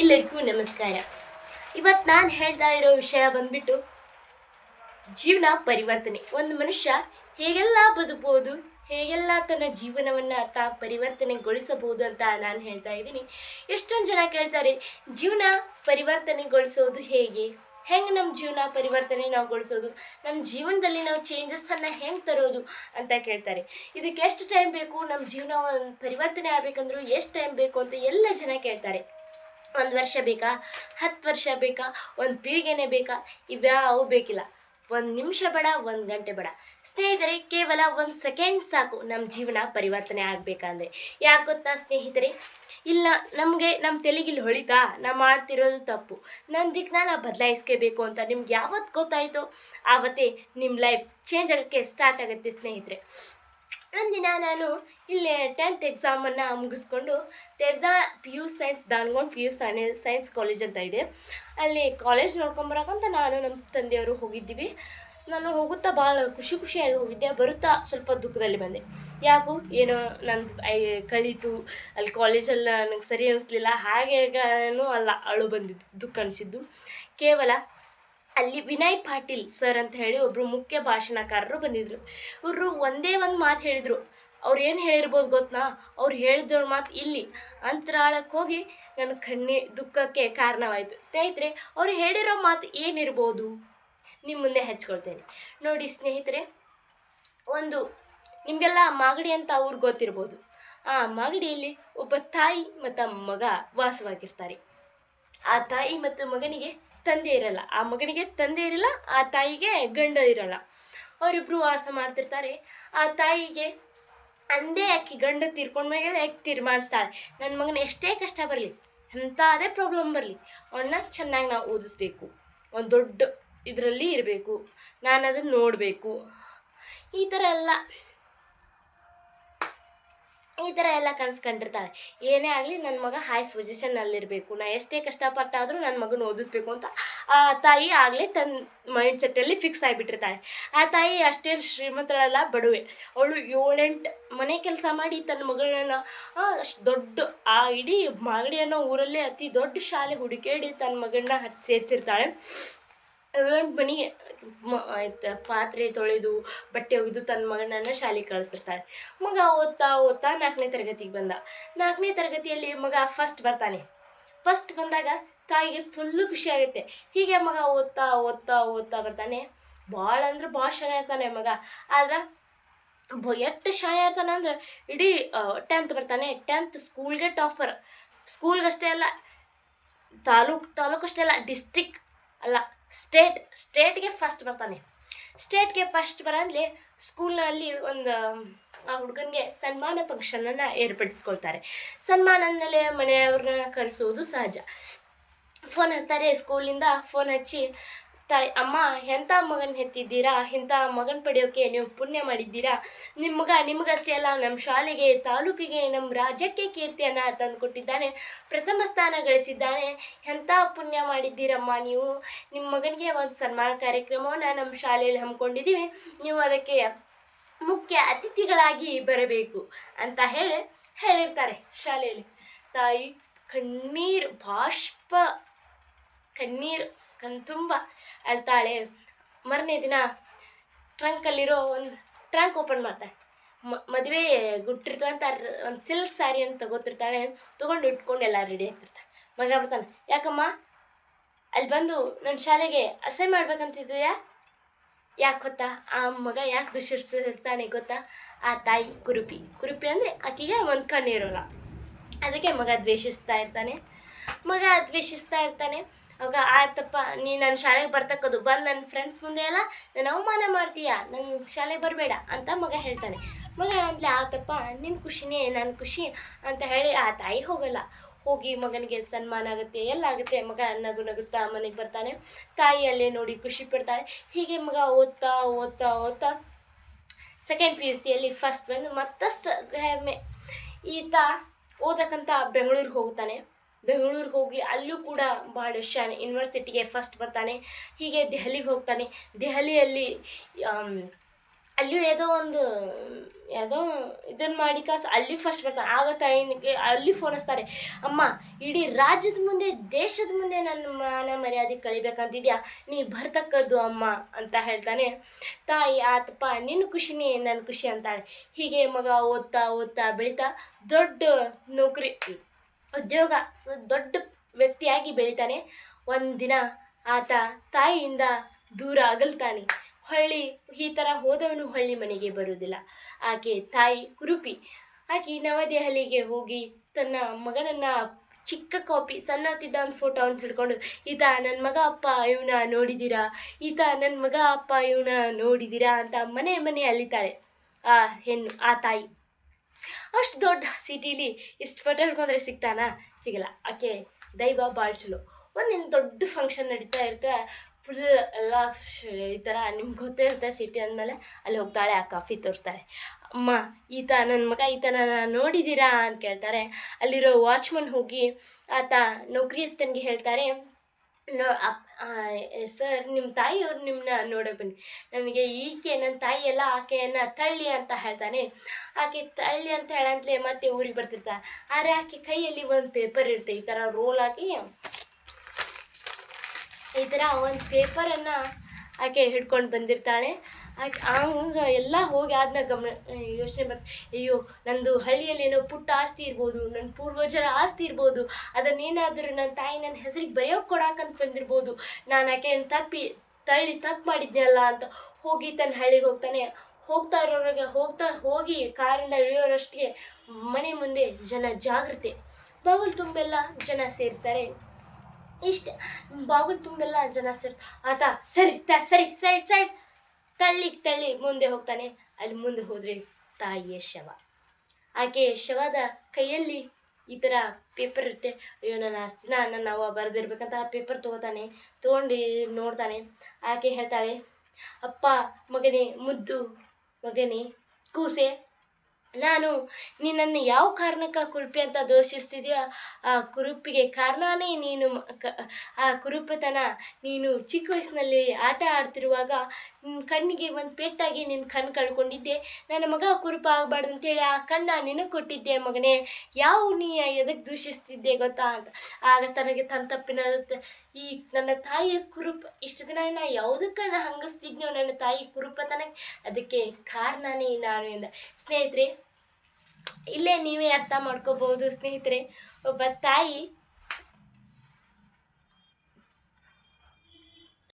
ಎಲ್ಲರಿಗೂ ನಮಸ್ಕಾರ. ಇವತ್ತು ನಾನು ಹೇಳ್ತಾ ಇರೋ ವಿಷಯ ಬಂದ್ಬಿಟ್ಟು ಜೀವನ ಪರಿವರ್ತನೆ. ಒಂದು ಮನುಷ್ಯ ಹೇಗೆಲ್ಲ ಬದುಕ್ಬೋದು, ಹೇಗೆಲ್ಲ ತನ್ನ ಜೀವನವನ್ನು ಪರಿವರ್ತನೆಗೊಳಿಸಬಹುದು ಅಂತ ನಾನು ಹೇಳ್ತಾ ಇದ್ದೀನಿ. ಎಷ್ಟೊಂದು ಜನ ಕೇಳ್ತಾರೆ, ಜೀವನ ಪರಿವರ್ತನೆಗೊಳಿಸೋದು ಹೇಗೆ, ಹೆಂಗೆ ನಮ್ಮ ಜೀವನ ಪರಿವರ್ತನೆ ನಾವು ಗೊಳಿಸೋದು, ನಮ್ಮ ಜೀವನದಲ್ಲಿ ನಾವು ಚೇಂಜಸ್ಸನ್ನು ಹೆಂಗೆ ತರೋದು ಅಂತ ಕೇಳ್ತಾರೆ. ಇದಕ್ಕೆ ಎಷ್ಟು ಟೈಮ್ ಬೇಕು, ನಮ್ಮ ಜೀವನ ಪರಿವರ್ತನೆ ಆಗಬೇಕಂದ್ರೂ ಎಷ್ಟು ಟೈಮ್ ಬೇಕು ಅಂತ ಎಲ್ಲ ಜನ ಕೇಳ್ತಾರೆ. 1 ವರ್ಷ ಬೇಕಾ, 10 ವರ್ಷ ಬೇಕಾ, ಒಂದು ಪೀಳಿಗೆನೇ ಬೇಕಾ? ಇವ್ಯಾವು ಬೇಕಿಲ್ಲ. 1 ನಿಮಿಷ ಬೇಡ, 1 ಗಂಟೆ ಬೇಡ. ಸ್ನೇಹಿತರೆ, ಕೇವಲ 1 ಸೆಕೆಂಡ್ ಸಾಕು ನಮ್ಮ ಜೀವನ ಪರಿವರ್ತನೆ ಆಗಬೇಕಂದ್ರೆ. ಯಾಕೆ ಗೊತ್ತಾ ಸ್ನೇಹಿತರೆ? ಇಲ್ಲ, ನಮ್ಮ ತಲೆಗಿಲ್ಲಿ ಹೊಳಿತಾ ನಾವು ಮಾಡ್ತಿರೋದು ತಪ್ಪು, ನನ್ನ ದಿಕ್ಕನ್ನ ನಾವು ಬದಲಾಯಿಸ್ಕೋಬೇಕು ಅಂತ ನಿಮ್ಗೆ ಯಾವತ್ತು ಗೊತ್ತಾಯಿತೋ ಆವತ್ತೇ ನಿಮ್ಮ ಲೈಫ್ ಚೇಂಜ್ ಆಗೋಕ್ಕೆ ಸ್ಟಾರ್ಟ್ ಆಗುತ್ತೆ ಸ್ನೇಹಿತರೆ. ಒಂದಿನ ನಾನು ಇಲ್ಲಿ 10th ಎಕ್ಸಾಮನ್ನು ಮುಗಿಸ್ಕೊಂಡು ತೆರೆದ PU ಸೈನ್ಸ್ ದಾನ್ಗೊಂಡು PU ಸೈನ್ಸ್ ಕಾಲೇಜ್ ಅಂತ ಇದೆ, ಅಲ್ಲಿ ಕಾಲೇಜ್ ನೋಡ್ಕೊಂಬರಕ್ಕಂತ ನಾನು ನಮ್ಮ ತಂದೆಯವರು ಹೋಗಿದ್ದೀವಿ. ನಾನು ಹೋಗುತ್ತಾ ಭಾಳ ಖುಷಿಯಾಗಿ ಹೋಗಿದ್ದೆ, ಬರುತ್ತಾ ಸ್ವಲ್ಪ ದುಃಖದಲ್ಲಿ ಬಂದೆ. ಯಾಕೋ ಏನೋ ನಂದು ಕಳೀತು, ಅಲ್ಲಿ ಕಾಲೇಜಲ್ಲಿ ನನಗೆ ಸರಿ ಅನ್ನಿಸ್ಲಿಲ್ಲ, ಹಾಗೇನೂ ಅಲ್ಲ, ಅಳು ಬಂದಿದ್ದು, ದುಃಖ ಅನಿಸಿದ್ದು. ಕೇವಲ ಅಲ್ಲಿ ವಿನಯ್ ಪಾಟೀಲ್ ಸರ್ ಅಂತ ಹೇಳಿ ಒಬ್ಬರು ಮುಖ್ಯ ಭಾಷಣಕಾರರು ಬಂದಿದ್ದರು. ಇವರು ಒಂದೇ ಒಂದು ಮಾತು ಹೇಳಿದರು. ಅವ್ರು ಏನು ಹೇಳಿರ್ಬೋದು ಗೊತ್ತಾ? ಅವ್ರು ಹೇಳಿದ ಮಾತು ಇಲ್ಲಿ ಅಂತರಾಳಕ್ಕೆ ಹೋಗಿ ನನ್ನ ದುಃಖಕ್ಕೆ ಕಾರಣವಾಯಿತು. ಸ್ನೇಹಿತರೆ, ಅವ್ರು ಹೇಳಿರೋ ಮಾತು ಏನಿರ್ಬೋದು ನಿಮ್ಮ ಮುಂದೆ ಹಚ್ಕೊಳ್ತೇನೆ ನೋಡಿ. ಸ್ನೇಹಿತರೆ, ನಿಮಗೆಲ್ಲ ಮಾಗಡಿ ಅಂತ ಅವ್ರಿಗೆ ಗೊತ್ತಿರ್ಬೋದು. ಆ ಮಾಗಡಿಯಲ್ಲಿ ಒಬ್ಬ ತಾಯಿ ಮತ್ತು ಮಗ ವಾಸವಾಗಿರ್ತಾರೆ. ಆ ತಾಯಿ ಮತ್ತು ಮಗನಿಗೆ ತಂದೆ ಇರಲ್ಲ, ಆ ಮಗನಿಗೆ ತಂದೆ ಇರಲ್ಲ, ಆ ತಾಯಿಗೆ ಗಂಡ ಇರಲ್ಲ. ಅವರಿಬ್ಬರು ವಾಸ ಮಾಡ್ತಿರ್ತಾರೆ. ಆ ತಾಯಿಗೆ ಅಂದೇ ಆಕೆ ಗಂಡ ತೀರ್ಕೊಂಡ್ಮೇಲೆ ಯಾಕೆ ತೀರ್ಮಾನಿಸ್ತಾಳೆ, ನನ್ನ ಮಗನ ಎಷ್ಟೇ ಕಷ್ಟ ಬರಲಿ, ಎಂಥ ಅದೇ ಪ್ರಾಬ್ಲಮ್ ಬರಲಿ, ಅವನ್ನ ಚೆನ್ನಾಗಿ ನಾವು ಓದಿಸ್ಬೇಕು, ಒಂದು ದೊಡ್ಡ ಇದರಲ್ಲಿ ಇರಬೇಕು, ನಾನು ಅದನ್ನು ನೋಡಬೇಕು, ಈ ಥರ ಎಲ್ಲ ಕನಸ್ಕೊಂಡಿರ್ತಾಳೆ. ಏನೇ ಆಗಲಿ ನನ್ನ ಮಗ ಹೈ ಪೊಸಿಷನ್ನಲ್ಲಿರಬೇಕು, ನಾ ಎಷ್ಟೇ ಕಷ್ಟಪಟ್ಟಾದರೂ ನನ್ನ ಮಗನ ಓದಿಸ್ಬೇಕು ಅಂತ ಆ ತಾಯಿ ಆಗಲೇ ತನ್ನ ಮೈಂಡ್ ಸೆಟ್ಟಲ್ಲಿ ಫಿಕ್ಸ್ ಆಗಿಬಿಟ್ಟಿರ್ತಾಳೆ. ಆ ತಾಯಿ ಅಷ್ಟೇನು ಶ್ರೀಮಂತಳಲ್ಲ, ಬಡವೆ. ಅವಳು 7-8 ಮನೆ ಕೆಲಸ ಮಾಡಿ ತನ್ನ ಮಗಳನ್ನ ಅಷ್ಟು ದೊಡ್ಡ ಆ ಇಡೀ ಮಾಗಡಿ ಅನ್ನೋ ಊರಲ್ಲೇ ಅತಿ ದೊಡ್ಡ ಶಾಲೆ ಹುಡುಕಾಡಿ ತನ್ನ ಮಗಳನ್ನ ಸೇರಿಸಿರ್ತಾಳೆ. ಮನೆಗೆ ಪಾತ್ರೆ ತೊಳೆದು ಬಟ್ಟೆ ಒಗೆದು ತನ್ನ ಮಗನನ್ನು ಶಾಲೆಗೆ ಕಳಿಸ್ತಿರ್ತಾಳೆ. ಮಗ ಓದ್ತಾ 4ನೇ ತರಗತಿಗೆ ಬಂದ. 4ನೇ ತರಗತಿಯಲ್ಲಿ ಮಗ ಫಸ್ಟ್ ಬರ್ತಾನೆ. ಫಸ್ಟ್ ಬಂದಾಗ ತಾಯಿಗೆ ಫುಲ್ಲು ಖುಷಿಯಾಗುತ್ತೆ. ಹೀಗೆ ಮಗ ಓದ್ತಾ ಬರ್ತಾನೆ. ಭಾಳ ಅಂದ್ರೆ ಭಾಳ ಶಾಣೆ ಇರ್ತಾನೆ ಮಗ. ಆದ್ರೆ ಎಷ್ಟು ಶಾಣೆ ಇರ್ತಾನೆ ಅಂದ್ರೆ ಇಡೀ 10th ಬರ್ತಾನೆ. 10th ಸ್ಕೂಲ್ಗೆ ಟಾಪರ್. ಸ್ಕೂಲ್ಗಷ್ಟೇ ಅಲ್ಲ, ತಾಲೂಕಷ್ಟೇ ಅಲ್ಲ, ಡಿಸ್ಟ್ರಿಕ್ಟ್ ಅಲ್ಲ, ಸ್ಟೇಟ್ಗೆ ಫಸ್ಟ್ ಬರ್ತಾನೆ. ಸ್ಟೇಟ್ಗೆ ಫಸ್ಟ್ ಬರಂದ್ರೆ ಸ್ಕೂಲ್ನಲ್ಲಿ ಆ ಹುಡುಗನಿಗೆ ಸನ್ಮಾನ ಫಂಕ್ಷನನ್ನು ಏರ್ಪಡಿಸ್ಕೊಳ್ತಾರೆ. ಸನ್ಮಾನದಲ್ಲೇ ಮನೆಯವ್ರನ್ನ ಕರೆಸೋದು ಸಹಜ. ಫೋನ್ ಹಚ್ತಾರೆ, ಸ್ಕೂಲಿಂದ ಫೋನ್ ಹಚ್ಚಿ, ತಾಯಿ ಅಮ್ಮ ಎಂಥ ಮಗನ ಹೆತ್ತಿದ್ದೀರಾ, ಇಂಥ ಮಗನ ಪಡೆಯೋಕ್ಕೆ ನೀವು ಪುಣ್ಯ ಮಾಡಿದ್ದೀರಾ, ನಿಮ್ಮ ಮಗ ನಿಮಗಷ್ಟೇ ಅಲ್ಲ, ನಮ್ಮ ಶಾಲೆಗೆ, ತಾಲೂಕಿಗೆ, ನಮ್ಮ ರಾಜ್ಯಕ್ಕೆ ಕೀರ್ತಿಯನ್ನು ತಂದುಕೊಟ್ಟಿದ್ದಾನೆ, ಪ್ರಥಮ ಸ್ಥಾನ ಗಳಿಸಿದ್ದಾನೆ, ಎಂಥ ಪುಣ್ಯ ಮಾಡಿದ್ದೀರಮ್ಮ ನೀವು. ನಿಮ್ಮ ಮಗನಿಗೆ ಒಂದು ಸನ್ಮಾನ ಕಾರ್ಯಕ್ರಮವನ್ನು ನಮ್ಮ ಶಾಲೆಯಲ್ಲಿ ಹಮ್ಮಿಕೊಂಡಿದ್ದೀವಿ, ನೀವು ಅದಕ್ಕೆ ಮುಖ್ಯ ಅತಿಥಿಗಳಾಗಿ ಬರಬೇಕು ಅಂತ ಹೇಳಿರ್ತಾರೆ ಶಾಲೆಯಲ್ಲಿ. ತಾಯಿ ಕಣ್ಣೀರು ಕಣ್ತುಂಬ ಅಳ್ತಾಳೆ. ಮರನೇ ದಿನ ಟ್ರಂಕಲ್ಲಿರೋ ಒಂದು ಟ್ರಂಕ್ ಓಪನ್ ಮಾಡ್ತಾಳೆ. ಮದುವೆ ಗುಟ್ಟಿರ್ತಂತ ಒಂದು ಸಿಲ್ಕ್ ಸ್ಯಾರಿ ಅಂತ ತಗೋತಿರ್ತಾಳೆ. ತೊಗೊಂಡು ಇಟ್ಕೊಂಡು ಎಲ್ಲ ರೆಡಿ ಆಗ್ತಿರ್ತಾಳೆ. ಮಗ ಬರ್ತಾನೆ, ಯಾಕಮ್ಮ ಅಲ್ಲಿ ಬಂದು ನನ್ನ ಶಾಲೆಗೆ ಅಸಹ್ಯ ಮಾಡ್ಬೇಕಂತಿದ್ದೀಯಾ? ಯಾಕೆ ಗೊತ್ತಾ? ಆ ಮಗ ಯಾಕೆ ದುಶ್ಶಿರ್ತಾನೆ ಗೊತ್ತಾ? ಆ ತಾಯಿ ಕುರುಪಿ ಅಂದರೆ ಆಕೆಗೆ ಒಂದು ಕಣ್ಣಿರೋಲ್ಲ, ಅದಕ್ಕೆ ಮಗ ದ್ವೇಷಿಸ್ತಾ ಇರ್ತಾನೆ. ಅವಾಗ ಆಯ್ತಪ್ಪ, ನೀ ನನ್ನ ಶಾಲೆಗೆ ಬರ್ತಕ್ಕದು, ಬಂದು ನನ್ನ ಫ್ರೆಂಡ್ಸ್ ಮುಂದೆ ಎಲ್ಲ ನಾನು ಅವಮಾನ ಮಾಡ್ತೀಯ, ನನ್ನ ಶಾಲೆಗೆ ಬರಬೇಡ ಅಂತ ಮಗ ಹೇಳ್ತಾನೆ. ಮಗ ಅಂತಲೇ ಆತಪ್ಪ, ನಿನ್ನ ಖುಷಿನೇ ನನ್ನ ಖುಷಿ ಅಂತ ಹೇಳಿ ಆ ತಾಯಿ ಹೋಗಿ ಮಗನಿಗೆ ಸನ್ಮಾನ ಆಗುತ್ತೆ, ಎಲ್ಲ ಆಗುತ್ತೆ. ಮಗ ನಗುತ್ತಾ ಮನೆಗೆ ಬರ್ತಾನೆ. ತಾಯಿಯಲ್ಲೇ ನೋಡಿ ಖುಷಿ ಪಡ್ತಾಳೆ. ಹೀಗೆ ಮಗ ಓದ್ತಾ ಸೆಕೆಂಡ್ PUCಯಲ್ಲಿ ಫಸ್ಟ್ ಬಂದು ಮತ್ತಷ್ಟು ಹೆಮ್ಮೆ. ಈತ ಓದಕ್ಕಂತ ಬೆಂಗಳೂರಿಗೆ ಹೋಗಿ ಅಲ್ಲೂ ಕೂಡ ಭಾಳ ಯೂನಿವರ್ಸಿಟಿಗೆ ಫಸ್ಟ್ ಬರ್ತಾನೆ. ಹೀಗೆ ದೆಹಲಿಗೆ ಹೋಗ್ತಾನೆ. ದೆಹಲಿಯಲ್ಲಿ ಅಲ್ಲಿಯೂ ಯಾವುದೋ ಇದನ್ನು ಮಾಡಿ ಕಾಸು ಅಲ್ಲಿ ಫಸ್ಟ್ ಬರ್ತಾನೆ. ಆಗ ತಾಯಿನಿಗೆ ಅಲ್ಲಿ ಫೋನ್ ಹಚ್ತಾರೆ, ಅಮ್ಮ ಇಡೀ ರಾಜ್ಯದ ಮುಂದೆ ದೇಶದ ಮುಂದೆ ನನ್ನ ಮಾನ ಮರ್ಯಾದೆ ಕಳಿಬೇಕಂತಿದ್ಯಾ, ನೀ ಬರ್ತಕ್ಕದ್ದು ಅಮ್ಮ ಅಂತ ಹೇಳ್ತಾನೆ. ತಾಯಿ ಆತಪ್ಪ ನಿನ್ನ ಖುಷಿನೇ ನನ್ನ ಖುಷಿ ಅಂತಾಳೆ. ಹೀಗೆ ಮಗ ಓದ್ತಾ ಓದ್ತಾ ಬೆಳೀತಾ ದೊಡ್ಡ ನೌಕರಿ ಉದ್ಯೋಗ ದೊಡ್ಡ ವ್ಯಕ್ತಿಯಾಗಿ ಬೆಳಿತಾನೆ. ಒಂದಿನ ಆತ ತಾಯಿಯಿಂದ ದೂರ ಅಗಲ್ತಾನೆ. ಈ ಥರ ಹೋದವನು ಹೊಳ್ಳಿ ಮನೆಗೆ ಬರುವುದಿಲ್ಲ. ಆಕೆ ತಾಯಿ ಕುರುಪಿ. ಆಕೆ ನವದೆಹಲಿಗೆ ಹೋಗಿ ತನ್ನ ಮಗನನ್ನು ಚಿಕ್ಕ ಕಾಪಿ ಸಣ್ಣತ್ತಿದ್ದ ಒಂದು ಫೋಟೋವನ್ನು ಹಿಡ್ಕೊಂಡು, ಈತ ನನ್ನ ಮಗ ಅಪ್ಪ ಇವನ ನೋಡಿದ್ದೀರಾ, ಈತ ನನ್ನ ಮಗ ಅಪ್ಪ ಇವನ ನೋಡಿದ್ದೀರಾ ಅಂತ ಮನೆ ಮನೆ ಅಲಿತಾಳೆ ಆ ತಾಯಿ. ಅಷ್ಟು ದೊಡ್ಡ ಸಿಟೀಲಿ ಇಷ್ಟು ಫೋಟೋ ಹಿಡ್ಕೊಂಡ್ರೆ ಸಿಗ್ತಾನಾ? ಸಿಗಲ್ಲ. ಆಕೆ ದೈವ ಭಾಳ ಚಲೋ. ಒಂದಿನ ದೊಡ್ಡ ಫಂಕ್ಷನ್ ನಡೀತಾ ಇರುತ್ತೆ. ಫುಲ್ ಎಲ್ಲ ಈ ಥರ ನಿಮ್ಗೆ ಗೊತ್ತೇ ಇರುತ್ತೆ, ಸಿಟಿ ಅಂದಮೇಲೆ ಅಲ್ಲಿ ಹೋಗ್ತಾಳೆ. ಆ ಕಾಫಿ ತೋರಿಸ್ತಾರೆ. ಅಮ್ಮ ಈತ ನನ್ನ ಮಗ ಈತನ ನೋಡಿದ್ದೀರಾ ಅಂತ ಕೇಳ್ತಾರೆ. ಅಲ್ಲಿರೋ ವಾಚ್ಮನ್ ಹೋಗಿ ಆತ ನೌಕರಿಸ್ತನಿಗೆ ಹೇಳ್ತಾರೆ, ಸರ್ ನಿಮ್ಮ ತಾಯಿಯವ್ರು ನಿಮ್ಮನ್ನ ನೋಡೋಕೆ ಬನ್ನಿ. ನನಗೆ ಈಕೆ ನನ್ನ ತಾಯಿ ಎಲ್ಲ ಆಕೆಯನ್ನು ತಳ್ಳಿ ಅಂತ ಹೇಳ್ತಾನೆ. ಆಕೆ ತಳ್ಳಿ ಅಂತ ಹೇಳಂತಲೇ ಮತ್ತೆ ಊರಿಗೆ ಬರ್ತಿರ್ತಾಳೆ. ಆದರೆ ಆಕೆ ಕೈಯಲ್ಲಿ ಒಂದು ಪೇಪರ್ ಇರುತ್ತೆ. ಈ ಥರ ರೋಲ್ ಆಗಿ ಈ ಥರ ಒಂದು ಪೇಪರನ್ನು ಆಕೆ ಹಿಡ್ಕೊಂಡು ಬಂದಿರ್ತಾಳೆ. ಆಕೆ ಹಂಗೆ ಎಲ್ಲ ಹೋಗಿ ಆದ್ಮೇಲೆ ಯೋಚನೆ ಬರ್ತದೆ, ಅಯ್ಯೋ ನಂದು ಹಳ್ಳಿಯಲ್ಲೇನೋ ಪುಟ್ಟ ಆಸ್ತಿ ಇರ್ಬೋದು, ನನ್ನ ಪೂರ್ವಜರ ಆಸ್ತಿ ಇರ್ಬೋದು, ಅದನ್ನೇನಾದರೂ ನನ್ನ ತಾಯಿ ನನ್ನ ಹೆಸರಿಗೆ ಬರೆಯೋಕೆ ಕೊಡಾಕಂತ ಬಂದಿರ್ಬೋದು. ನಾನು ಆಕೆಯನ್ನು ತಪ್ಪು ಮಾಡಿದ್ನಲ್ಲ ಅಂತ ಹೋಗಿ ತನ್ನ ಹಳ್ಳಿಗೆ ಹೋಗ್ತಾನೆ. ಹೋಗಿ ಕಾರಿಂದ ಇಳಿಯೋರಷ್ಟಿಗೆ ಮನೆ ಮುಂದೆ ಜನ ಜಾಗೃತೆ. ಬಾಗಿಲು ತುಂಬೆಲ್ಲ ಜನ ಸೇರ್ತಾರೆ. ಇಷ್ಟ ಬಾಗಿಲು ತುಂಬೆಲ್ಲ ಜನ ಆತ ಸರಿ ಸೈಡ್ ತಳ್ಳಿ ಮುಂದೆ ಹೋಗ್ತಾನೆ. ಅಲ್ಲಿ ಮುಂದೆ ಹೋದರೆ ತಾಯಿಯ ಶವ. ಆಕೆ ಶವದ ಕೈಯಲ್ಲಿ ಈ ಥರ ಪೇಪರ್ ಇರುತ್ತೆ. ಅಯ್ಯೋ ನನ್ನ ಆಸ್ತಿನ ನನ್ನ ಅವ್ವ ಬರೆದಿರ್ಬೇಕಂತ ಆ ಪೇಪರ್ ತೊಗೊಂಡು ನೋಡ್ತಾನೆ. ಆಕೆ ಹೇಳ್ತಾಳೆ, ಅಪ್ಪ ಮಗನೇ, ಮುದ್ದು ಮಗನೇ, ಕೂಸೆ, ನಾನು ನಿನ್ನನ್ನು ಯಾವ ಕಾರಣಕ್ಕೆ ಕುರುಪಿ ಅಂತ ದೋಷಿಸ್ತಿದೆಯೋ ಆ ಕುರುಪಿಗೆ ಕಾರಣನೇ ನೀನು. ಆ ಕುರುಪತನ ನೀನು ಚಿಕ್ಕ ವಯಸ್ಸಿನಲ್ಲಿ ಆಟ ಆಡ್ತಿರುವಾಗ ಕಣ್ಣಿಗೆ ಒಂದು ಪೆಟ್ಟಾಗಿ ನಿನ್ನ ಕಣ್ಣು ಕಳ್ಕೊಂಡಿದ್ದೆ. ನನ್ನ ಮಗ ಕುರುಪ ಆಗಬಾರ್ದು ಅಂತೇಳಿ ಆ ಕಣ್ಣ ನಿನಗೆ ಕೊಟ್ಟಿದ್ದೆ ಮಗನೇ. ನೀ ಎದಕ್ಕೆ ದೂಷಿಸ್ತಿದ್ದೆ ಗೊತ್ತಾ ಅಂತ. ಆಗ ತನಗೆ ತನ್ನ ತಪ್ಪಿನ ಈ ನನ್ನ ತಾಯಿಯ ಇಷ್ಟು ದಿನ ನಾ ಯಾವುದಕ್ಕೆ ಹಂಗಿಸ್ತಿದ್ನೋ ನನ್ನ ತಾಯಿ ಕುರುಪತನಕ್ಕೆ, ಅದಕ್ಕೆ ಕಾರಣನೇ ನಾನು ಎಂದ. ಸ್ನೇಹಿತರೆ, ಇಲ್ಲೇ ನೀವೇ ಅರ್ಥ ಮಾಡ್ಕೋಬಹುದು ಸ್ನೇಹಿತರೆ, ಒಬ್ಬ ತಾಯಿ